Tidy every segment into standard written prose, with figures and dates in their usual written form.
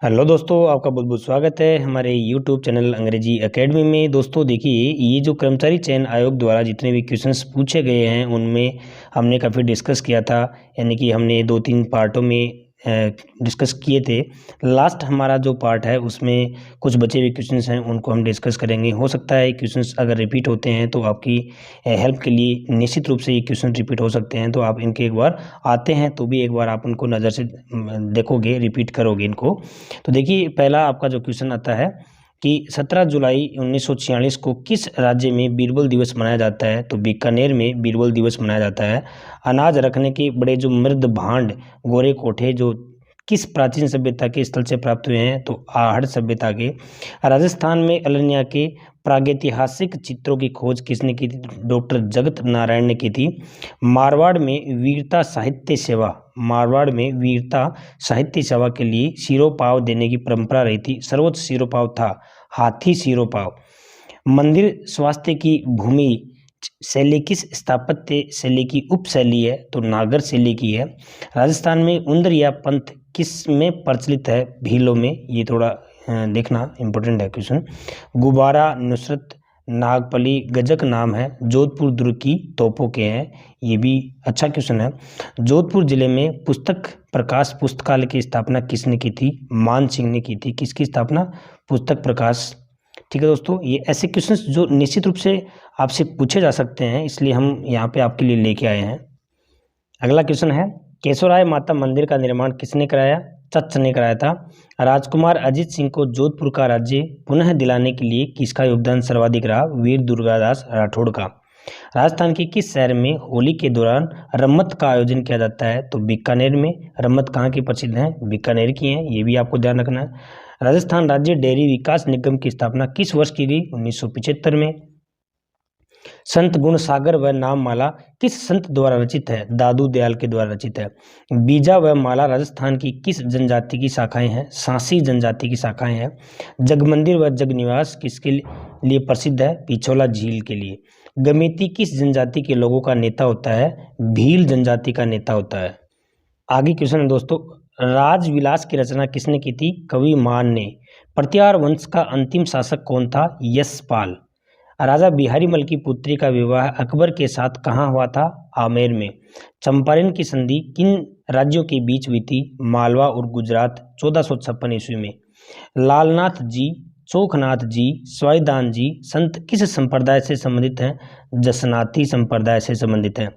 Hello दोस्तों, आपका बहुत बहुत स्वागत है हमारे यूट्यूब चैनल अंग्रेजी एकेडमी में। दोस्तों देखिए, ये जो कर्मचारी चयन आयोग द्वारा जितने भी क्वेश्चंस पूछे गए हैं उनमें हमने काफ़ी डिस्कस किया था, यानी कि हमने 2-3 पार्टों में डिस्कस किए थे। लास्ट हमारा जो पार्ट है उसमें कुछ बचे हुए क्वेश्चंस हैं, उनको हम डिस्कस करेंगे। हो सकता है क्वेश्चंस अगर रिपीट होते हैं तो आपकी हेल्प के लिए निश्चित रूप से ये क्वेश्चन रिपीट हो सकते हैं, तो आप इनके एक बार आते हैं तो भी एक बार आप उनको नज़र से देखोगे, रिपीट करोगे इनको। तो देखिए, पहला आपका जो क्वेश्चन आता है कि 17 जुलाई 1946 को किस राज्य में बीरबल दिवस मनाया जाता है? तो बीकानेर में बीरबल दिवस मनाया जाता है। अनाज रखने के बड़े जो मृद भांड गोरे कोठे जो किस प्राचीन सभ्यता के स्थल से प्राप्त हुए हैं? तो आहड़ सभ्यता के। राजस्थान में अरण्या के प्रागैतिहासिक चित्रों की खोज किसने की थी? डॉक्टर जगत नारायण ने की थी। मारवाड़ में वीरता साहित्य सेवा मारवाड़ में वीरता साहित्य सेवा के लिए सिरोपाव देने की परंपरा रही थी। सर्वोच्च सिरोपाव था हाथी सिरोपाव। मंदिर स्वास्थ्य की भूमि शैली किस स्थापत्य शैली की उपशैली है? तो नागर शैली की है। राजस्थान में उंदर या पंथ किस में प्रचलित है? भीलों में। ये थोड़ा देखना इंपॉर्टेंट है क्वेश्चन। गुब्बारा, नुसरत, नागपली गजक नाम है जोधपुर दुर्ग की तोपों के हैं। ये भी अच्छा क्वेश्चन है। जोधपुर जिले में पुस्तक प्रकाश पुस्तकालय की स्थापना किसने की थी? मान सिंह ने की थी। किसकी स्थापना? पुस्तक प्रकाश। ठीक है दोस्तों, ये ऐसे क्वेश्चंस जो निश्चित रूप से आपसे पूछे जा सकते हैं, इसलिए हम यहाँ पे आपके लिए लेके आए हैं। अगला क्वेश्चन है, केशवराय माता मंदिर का निर्माण किसने कराया? चच ने कराया था। राजकुमार अजीत सिंह को जोधपुर का राज्य पुनः दिलाने के लिए किसका योगदान सर्वाधिक रहा? वीर दुर्गादास राठौड़ का। राजस्थान के किस शहर में होली के दौरान रम्मत का आयोजन किया जाता है? तो बीकानेर में। रम्मत कहाँ की प्रसिद्ध है? बीकानेर की है, ये भी आपको ध्यान रखना है। राजस्थान राज्य डेयरी विकास निगम की स्थापना किस वर्ष की गई? 1975 में। संत गुण सागर व नाम माला किस संत द्वारा रचित है? दादू दयाल के द्वारा रचित है। बीजा व माला राजस्थान की किस जनजाति की शाखाएं हैं? सांसी जनजाति की शाखाएं हैं। जगमंदिर व जगनिवास किसके लिए प्रसिद्ध है? पिछोला झील के लिए। गमीती किस जनजाति के लोगों का नेता होता है? भील जनजाति का नेता होता है। आगे क्वेश्चन है दोस्तों, राजविलास की रचना किसने की थी? कवि मान ने। प्रत्यार वंश का अंतिम शासक कौन था? यशपाल। राजा बिहारीमल की पुत्री का विवाह अकबर के साथ कहाँ हुआ था? आमेर में। चंपारण की संधि किन राज्यों के बीच हुई थी? मालवा और गुजरात, 1456 ईस्वी में। लालनाथ जी, चोखनाथ जी, स्वाईदान जी संत किस संप्रदाय से संबंधित हैं? जसनाती संप्रदाय से संबंधित हैं।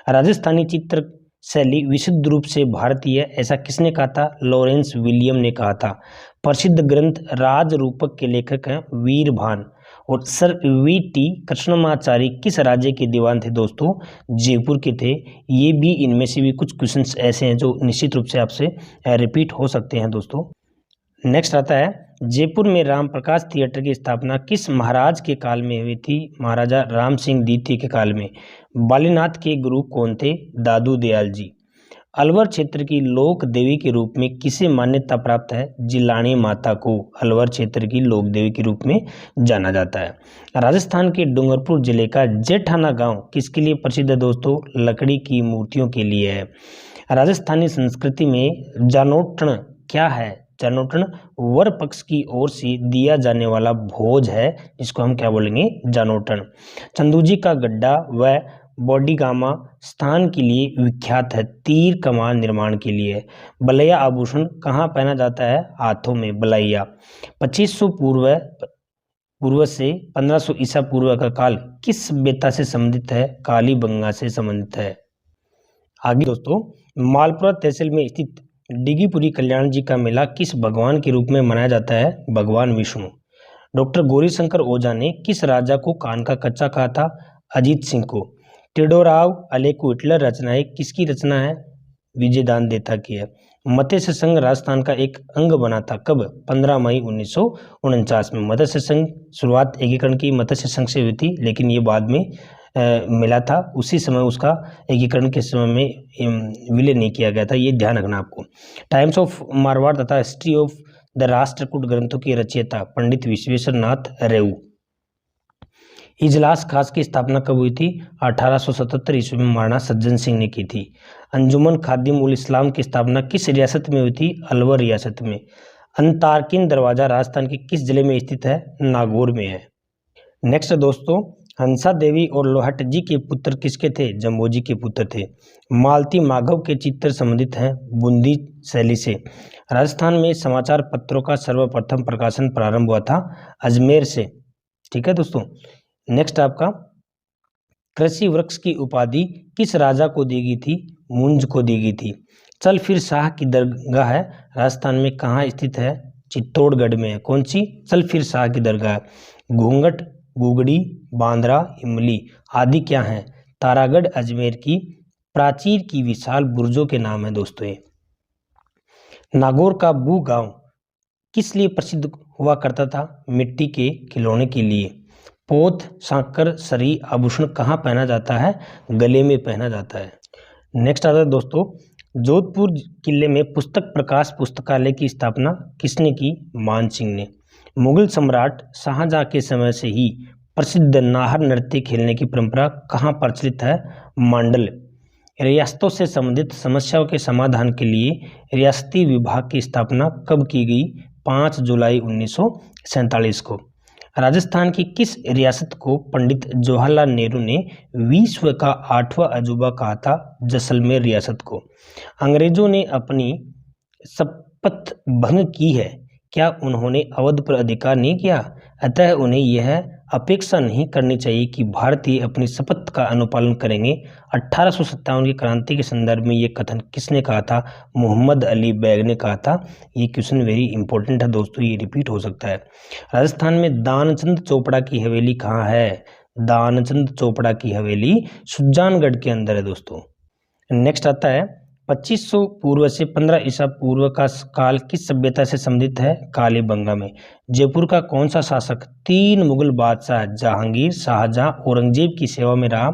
राजस्थानी चित्र शैली विशुद्ध रूप से भारतीय, ऐसा किसने कहा था? लॉरेंस विलियम ने कहा था। प्रसिद्ध ग्रंथ राजरूपक के लेखक हैं वीरभान। और सर वी.टी. कृष्णमाचारी किस राज्य के दीवान थे दोस्तों? जयपुर के थे। ये भी इनमें से भी कुछ क्वेश्चंस ऐसे हैं जो निश्चित रूप से आपसे रिपीट हो सकते हैं दोस्तों। नेक्स्ट आता है, जयपुर में रामप्रकाश थिएटर की स्थापना किस महाराज के काल में हुई थी? महाराजा राम सिंह द्वितीय के काल में। बालीनाथ के गुरु कौन थे? दादू दयाल जी। अलवर क्षेत्र की लोक देवी के रूप में किसे मान्यता प्राप्त है? जिलानी माता को अलवर क्षेत्र की लोक देवी के रूप में जाना जाता है। राजस्थान के डूंगरपुर जिले का जेठाना गांव किसके लिए प्रसिद्ध है दोस्तों? लकड़ी की मूर्तियों के लिए है। राजस्थानी संस्कृति में जानोटण क्या है? जानोटण वर पक्ष की ओर से दिया जाने वाला भोज है, जिसको हम क्या बोलेंगे? जानोटण। चंदूजी का गड्ढा व बॉडीगामा स्थान के लिए विख्यात है, तीर कमान निर्माण के लिए। बलैया आभूषण कहाँ पहना जाता है? हाथों में बलैया। 2500 पूर्व से 1500 ईसा पूर्व का काल किस सभ्यता से संबंधित है? कालीबंगा से संबंधित है। आगे दोस्तों, मालपुरा तहसील में स्थित डिगीपुरी कल्याण जी का मेला किस भगवान के रूप में मनाया जाता है? भगवान विष्णु। डॉक्टर गौरीशंकर ओझा ने किस राजा को कान का कच्चा कहा था? अजीत सिंह को। टेडोराव अलेकु हिटलर रचनाएं किसकी रचना है? विजयदान देता की है। मत्स्य संघ राजस्थान का एक अंग बना था, कब? 15 मई 1949 में। मत्स्य संघ शुरुआत एकीकरण की मत्स्य संघ से हुई थी, लेकिन ये बाद में मिला था। उसी समय उसका एकीकरण के समय में विलय नहीं किया गया था, ये ध्यान रखना आपको। टाइम्स ऑफ मारवाड़ तथा हिस्ट्री ऑफ द राष्ट्रकूट ग्रंथों की रचयिता पंडित विश्वेश्वर नाथ रेऊ। इजलास खास की स्थापना कब हुई थी? 1877 ईस्वी में महाराणा सज्जन सिंह ने की थी। अंजुमन खादिम उल इस्लाम की स्थापना किस रियासत में हुई थी? अलवर रियासत में। अंतार्किन दरवाजा राजस्थान के किस जिले में स्थित है? नागौर में है। नेक्स्ट दोस्तों, हंसा देवी और लोहट जी के पुत्र किसके थे? जम्बोजी के पुत्र थे। मालती माघव के चित्र संबंधित हैं बूंदी शैली से। राजस्थान में समाचार पत्रों का सर्वप्रथम प्रकाशन प्रारंभ हुआ था अजमेर से। ठीक है दोस्तों। नेक्स्ट आपका, कृषि वृक्ष की उपाधि किस राजा को दी गई थी? मुंज को दी गई थी। चल फिर शाह की दरगाह है राजस्थान में कहाँ स्थित है? चित्तौड़गढ़ में है। कौन सी? चल फिर शाह की दरगाह। घूंघट, गुगड़ी, बांद्रा, इमली आदि क्या हैं? तारागढ़ अजमेर की प्राचीर की विशाल बुर्जों के नाम है दोस्तों ये। नागौर का बू गांव किस लिए प्रसिद्ध हुआ करता था? मिट्टी के खिलौने के लिए। पोत, सांकर, सरी आभूषण कहाँ पहना जाता है? गले में पहना जाता है। नेक्स्ट आता है दोस्तों, जोधपुर किले में पुस्तक प्रकाश पुस्तकालय की स्थापना किसने की? मान सिंह ने। मुगल सम्राट शाहजहां के समय से ही प्रसिद्ध नाहर नृत्य खेलने की परंपरा कहाँ प्रचलित है? मांडल। रियासतों से संबंधित समस्याओं के समाधान के लिए रियासती विभाग की स्थापना कब की गई? 5 जुलाई 1947 को। राजस्थान की किस रियासत को पंडित जवाहरलाल नेहरू ने विश्व का 8वां अजूबा कहा था? जैसलमेर रियासत को। अंग्रेजों ने अपनी शपथ भंग की है, क्या उन्होंने अवध पर अधिकार नहीं किया? अतः उन्हें यह अपेक्षा नहीं करनी चाहिए कि भारतीय अपनी शपथ का अनुपालन करेंगे। 1857 की क्रांति के संदर्भ में ये कथन किसने कहा था? मोहम्मद अली बैग ने कहा था। ये क्वेश्चन वेरी इंपॉर्टेंट है दोस्तों, ये रिपीट हो सकता है। राजस्थान में दानचंद चोपड़ा की हवेली कहाँ है? दानचंद चोपड़ा की हवेली सुजानगढ़ के अंदर है दोस्तों। नेक्स्ट आता है, 2500 पूर्व से 15 ईसा पूर्व का काल किस सभ्यता से संबंधित है? कालीबंगा में। जयपुर का कौन सा शासक 3 मुगल बादशाह जहांगीर, शाहजहां, औरंगजेब की सेवा में रहा?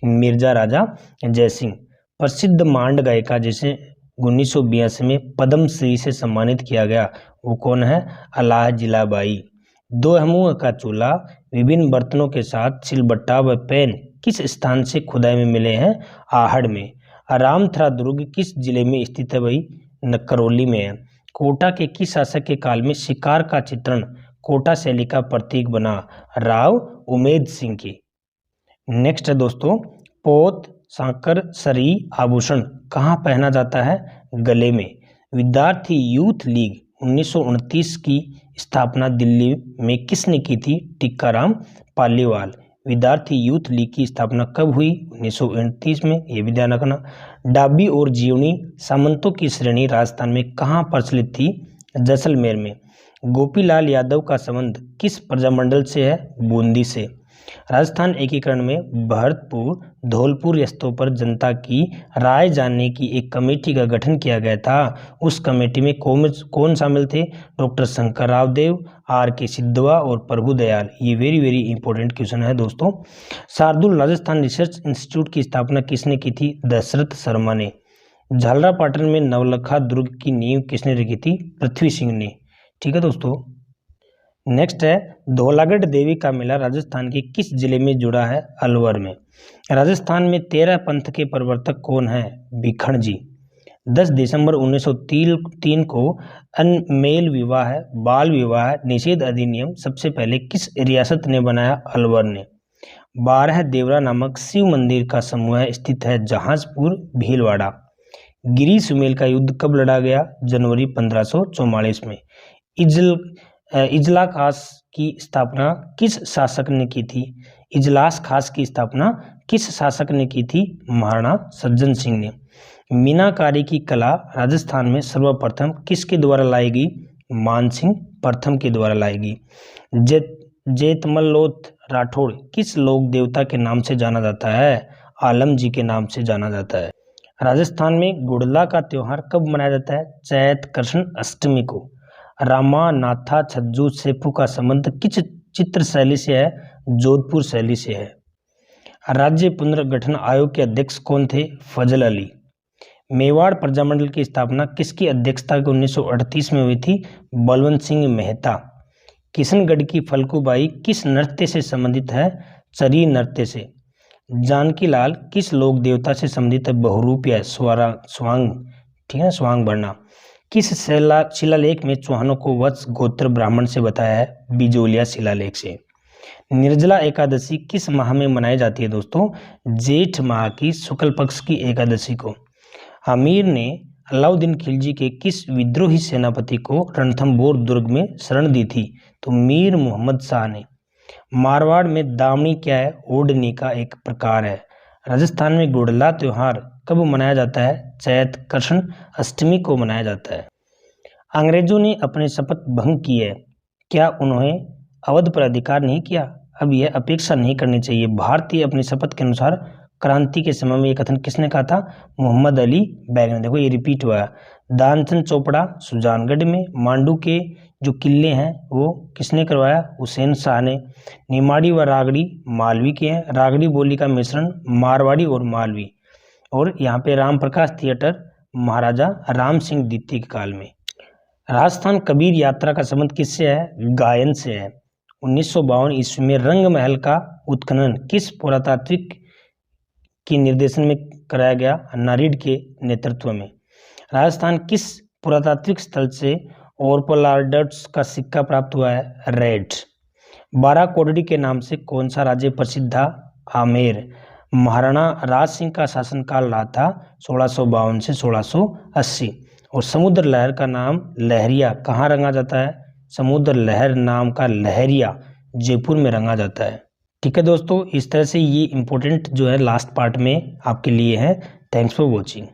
मिर्जा राजा जयसिंह। प्रसिद्ध मांड गायिका जिसे 1982 में पद्मश्री से सम्मानित किया गया वो कौन है? अलाह जिलाबाई। 2 मुंह का चूल्हा, विभिन्न बर्तनों के साथ सिलबट्टा व पेन किस स्थान से खुदाई में मिले हैं? आहड़ में। रामथरा दुर्ग किस जिले में स्थित है भाई? करौली में है। कोटा के किस शासक के काल में शिकार का चित्रण कोटा शैली का प्रतीक बना? राव उमेद सिंह की। नेक्स्ट है दोस्तों, पोत, सांकर, सरी आभूषण कहाँ पहना जाता है? गले में। विद्यार्थी यूथ लीग 1929 की स्थापना दिल्ली में किसने की थी? टिक्काराम पालीवाल। विद्यार्थी यूथ लीग की स्थापना कब हुई? 1929 में, ये भी ध्यान रखना। डाबी और जीवनी सामंतों की श्रेणी राजस्थान में कहाँ प्रचलित थी? जैसलमेर में। गोपीलाल यादव का संबंध किस प्रजामंडल से है? बूंदी से। राजस्थान एकीकरण में भरतपुर, धौलपुर रियासतों पर जनता की राय जानने की एक कमेटी का गठन किया गया था। उस कमेटी में कौन शामिल थे? डॉक्टर शंकर राव देव, R.K. सिद्धवा और प्रभु दयाल। ये वेरी वेरी इंपॉर्टेंट क्वेश्चन है दोस्तों। शार्दुल राजस्थान रिसर्च इंस्टीट्यूट की स्थापना किसने की थी? दशरथ शर्मा ने। झालरापाटन में नवलखा दुर्ग की नींव किसने रखी थी? पृथ्वी सिंह ने। ठीक है दोस्तों। नेक्स्ट है, धौलागढ़ देवी का मेला राजस्थान के किस जिले में जुड़ा है? अलवर में। राजस्थान में 13 पंथ के प्रवर्तक कौन है? भिखण जी। 10 दिसंबर 1903 को अनमेल विवाह, बाल विवाह निषेध अधिनियम सबसे पहले किस रियासत ने बनाया? अलवर ने। 12 देवरा नामक शिव मंदिर का समूह स्थित है जहाजपुर, भीलवाड़ा। गिरी सुमेल का युद्ध कब लड़ा गया? जनवरी 1544 में। इजलास खास की स्थापना किस शासक ने की थी? इजलास खास की स्थापना किस शासक ने की थी? महाराणा सज्जन सिंह ने। मीनाकारी की कला राजस्थान में सर्वप्रथम किसके द्वारा लाई गई? मानसिंह प्रथम के द्वारा लाई गई। जेतमलोथ राठौड़ किस लोक देवता के नाम से जाना जाता है? आलम जी के नाम से जाना जाता है। राजस्थान में गुड़ला का त्योहार कब मनाया जाता है? चैत कृष्ण अष्टमी को। रामानाथा छज्जू सेफू का संबंध किस चित्र शैली से है? जोधपुर शैली से है। राज्य पुनर्गठन आयोग के अध्यक्ष कौन थे? फजल अली। मेवाड़ प्रजामंडल की स्थापना किसकी अध्यक्षता के 1938 में हुई थी? बलवंत सिंह मेहता। किशनगढ़ की फलकूबाई किस नृत्य से संबंधित है? चरी नृत्य से। जानकी लाल किस लोक देवता से संबंधित है? बहुरूप या स्वांग। ठीक है, स्वांग भरना। किस शिलालेख में चौहानों को वत्स गोत्र ब्राह्मण से बताया है? बिजोलिया शिलालेख से। निर्जला एकादशी किस माह में मनाई जाती है दोस्तों? जेठ माह की शुक्ल पक्ष की एकादशी को। आमिर ने अलाउद्दीन खिलजी के किस विद्रोही सेनापति को रणथंभौर दुर्ग में शरण दी थी? तो मीर मोहम्मद शाह ने। मारवाड़ में दामनी क्या है? ओढ़नी का एक प्रकार है। राजस्थान में गुड़ला त्योहार कब मनाया जाता है? चैत कृष्ण अष्टमी को मनाया जाता है। अंग्रेजों ने अपने शपथ भंग की है, क्या उन्होंने अवध पर अधिकार नहीं किया? अब यह अपेक्षा नहीं करनी चाहिए। भारतीय अपनी शपथ के अनुसार क्रांति के समय में ये कथन किसने कहा था? मोहम्मद अली बैग ने। देखो ये रिपीट हुआ है। दानचंद चोपड़ा सुजानगढ़ में। मांडू के जो किले हैं वो किसने करवाया? हुसैन शाह ने। निमाड़ी व रागड़ी मालवी के हैं। रागड़ी बोली का मिश्रण मारवाड़ी और मालवी। और यहाँ पे राम प्रकाश थिएटर महाराजा राम सिंह द्वितीय के काल में। राजस्थान कबीर यात्रा का संबंध किससे है? गायन से है। 1952 ईस्वी में रंग महल का उत्खनन किस पुरातात्विक के निर्देशन में कराया गया? नारिड के नेतृत्व में। राजस्थान किस पुरातात्विक स्थल से ओरपोलार्ड्स का सिक्का प्राप्त हुआ है? रेड। बाराकोडडी के नाम से कौन सा राज्य प्रसिद्ध था? आमेर। महाराणा राज सिंह का शासनकाल रहा था 1652 से 1680। और समुद्र लहर का नाम लहरिया कहाँ रंगा जाता है? समुद्र लहर नाम का लहरिया जयपुर में रंगा जाता है। ठीक है दोस्तों, इस तरह से ये इम्पोर्टेंट जो है लास्ट पार्ट में आपके लिए है। Thanks for watching.